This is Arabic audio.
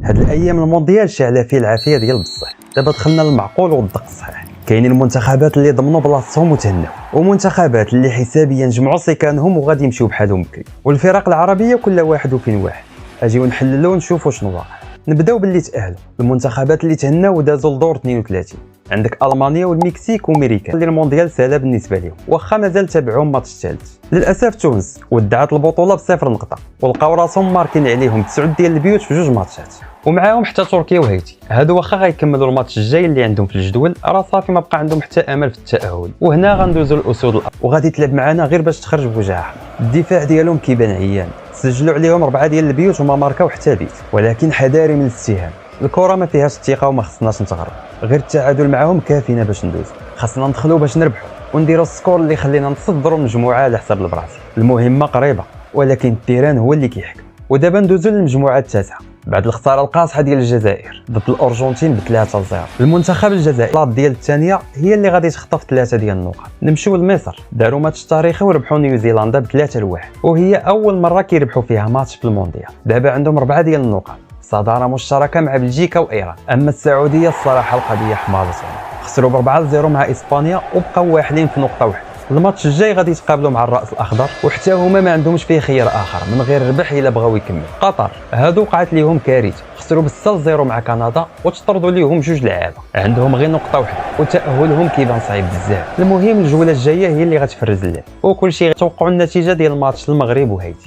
هاد الايام المونديال شاعله فيه العافيه ديال بصح. دابا دخلنا للمعقول والدق الصحيح. كاينين المنتخبات اللي ضمنوا بلاصتهم وتهناو، ومنتخبات اللي حسابيا جمعوا سكانهم وغادي يمشيو بحالهم بكري. والفرق العربيه كل واحد وفين واحد. اجيو نحللوا ونشوفوا شنو واقع. نبداو باللي تاهلوا. المنتخبات اللي تهناو ودازوا لدور 32. عندك المانيا والمكسيك وامريكا اللي المونديال سالا بالنسبه لهم، واخا مازال تابعوهم الماتش الثالث. للاسف تونس ودعت البطوله بصفر نقطه، ولقاو راسهم ماركين عليهم 9 ديال البيوت في جوج ماتشات، ومعاهم حتى تركيا وهايتي. هادو واخا غيكملوا الماتش الجاي اللي عندهم في الجدول، راه صافي ما بقى عندهم حتى امل في التاهل. وهنا غندوزوا للاسود الارض، وغادي تلعب معنا غير باش تخرج بوجهها. الدفاع ديالهم كيبان عيان، سجلوا عليهم 4 ديال البيوت وما ماركاو حتى بيت، ولكن حذاري من الاتهام. الكره ما فيهاش الثقه وما خصناش نتغرب، غير التعادل معاهم كافينا باش ندوز. خاصنا ندخلوا باش نربحوا ونديروا السكور اللي يخلينا نتصدروا المجموعه على حساب البرازيل. المهمه قريبه ولكن التيران هو اللي كيحكم. ودابا ندوزوا للمجموعه التاسعه بعد الخساره القاصحه ديال الجزائر ضد الارجنتين ب3-0. المنتخب الجزائري ديال الثانيه هي اللي غادي تخطف 3 ديال النقاط. نمشيو لمصر، داروا ماتش تاريخي وربحوا نيوزيلندا ب3-1، وهي اول مره كيربحوا فيها ماتش في المونديال. دابا عندهم 4 ديال النقاط، صداره مشتركه مع بلجيكا وايران. اما السعوديه الصراحه القضيه حماضتهم، خسروا ب4-0 مع اسبانيا وبقاو واحدين في نقطه واحده. الماتش الجاي غادي يتقابلوا مع الراس الاخضر، وحتى هما ما عندهمش فيه خيار اخر من غير الربح الا بغاو يكملوا. قطر هادو وقعت ليهم كارثه، خسروا ب6-0 مع كندا وتطردوا ليهم 2 لعابه، عندهم غير نقطه واحده وتاهلهم كيبان صعيب بزاف. المهم الجوله الجايه هي اللي غتفرز اللعب، وكل شيء توقعوا النتيجه ديال الماتش المغرب وهايتي.